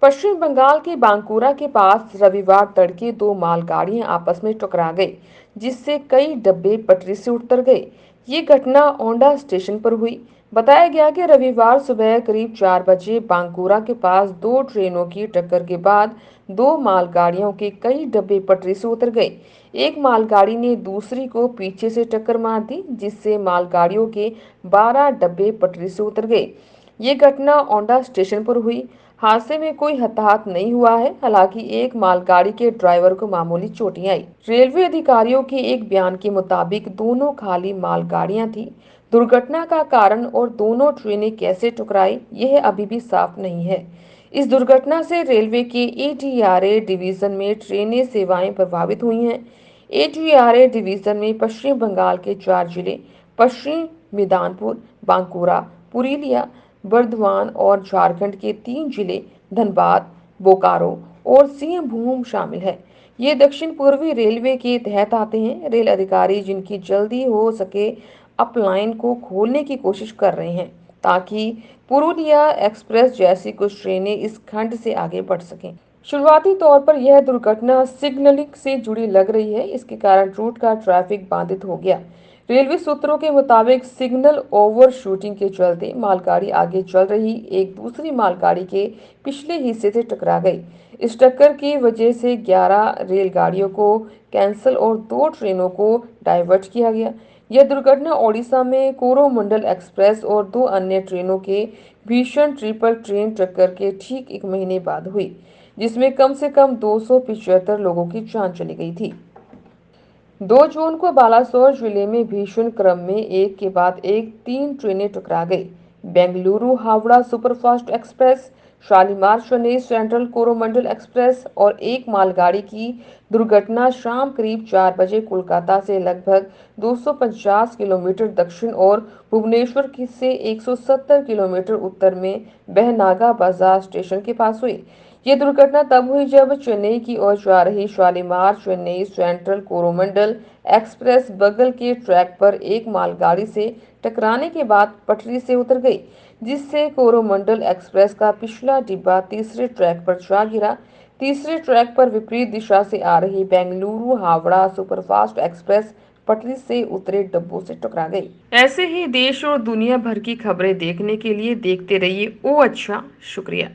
पश्चिम बंगाल के बांकुरा के पास रविवार तड़के दो मालगाड़ियां आपस में टकरा गई, जिससे कई डब्बे पटरी से उतर गए। ये घटना ओंडा स्टेशन पर हुई। बताया गया कि रविवार सुबह करीब 4 बजे बांकुरा के पास दो ट्रेनों की टक्कर के बाद दो मालगाड़ियों के कई डब्बे पटरी से उतर गए। एक मालगाड़ी ने दूसरी को पीछे से टक्कर मार दी, जिससे मालगाड़ियों के 12 डब्बे पटरी से उतर गए। ये घटना ओंडा स्टेशन पर हुई। हादसे में कोई हताहत नहीं हुआ है। हालांकि एक मालगाड़ी के ड्राइवर को मामूली चोटें आई। रेलवे अधिकारियों के एक बयान के मुताबिक दोनों खाली मालगाड़ियां थी। दुर्घटना का कारण और दोनों ट्रेनें कैसे टकराई, यह अभी भी साफ नहीं है। इस दुर्घटना से रेलवे के एटीआरए डिवीजन में ट्रेनें सेवाएं प्रभावित हुई हैं। एटीआरए डिवीजन में पश्चिम बंगाल के 4 जिले पश्चिम मिदनापुर, बांकुरा, पुरुलिया, बर्धमान और झारखंड के 3 जिले धनबाद, बोकारो और सिंहभूम शामिल है। ये दक्षिण पूर्वी रेलवे के तहत आते हैं। रेल अधिकारी जिनकी जल्दी हो सके अप लाइन को खोलने की कोशिश कर रहे हैं, ताकि पुरुलिया एक्सप्रेस जैसी कुछ ट्रेनें इस खंड से आगे बढ़ सकें। शुरुआती तौर पर यह दुर्घटना सिग्नलिंग से जुड़ी लग रही है। इसके कारण रूट का ट्रैफिक बाधित हो गया। रेलवे सूत्रों के मुताबिक सिग्नल ओवर शूटिंग के चलते मालगाड़ी आगे चल रही एक दूसरी मालगाड़ी के पिछले हिस्से से टकरा गई। इस टक्कर की वजह से 11 रेलगाड़ियों को कैंसिल और दो ट्रेनों को डाइवर्ट किया गया। यह दुर्घटना ओडिशा में कोरोमंडल एक्सप्रेस और दो अन्य ट्रेनों के भीषण ट्रिपल ट्रेन टक्कर के ठीक एक महीने बाद हुई, जिसमें कम से कम 275 लोगों की जान चली गई थी। 2 जून को बालासोर जिले में भीषण क्रम में एक के बाद एक 3 ट्रेनें टकरा गई। Bengaluru Howrah superfast express, Shalimar Chennai central Coromandel express और एक मालगाड़ी की दुर्घटना शाम करीब 4 बजे कोलकाता से लगभग 250 किलोमीटर दक्षिण और भुवनेश्वर से 170 किलोमीटर उत्तर में बहनागा बाजार स्टेशन के पास हुई। ये दुर्घटना तब हुई जब चेन्नई की ओर जा रही शालीमार चेन्नई सेंट्रल कोरोमंडल एक्सप्रेस बगल के ट्रैक पर एक मालगाड़ी से टकराने के बाद पटरी से उतर गई, जिससे कोरोमंडल एक्सप्रेस का पिछला डिब्बा तीसरे ट्रैक पर जा गिरा। तीसरे ट्रैक पर विपरीत दिशा से आ रही बेंगलुरु हावड़ा सुपरफास्ट एक्सप्रेस पटरी से उतरे डब्बों से टकरा गई। ऐसे ही देश और दुनिया भर की खबरें देखने के लिए देखते रहिए ओ अच्छा। शुक्रिया।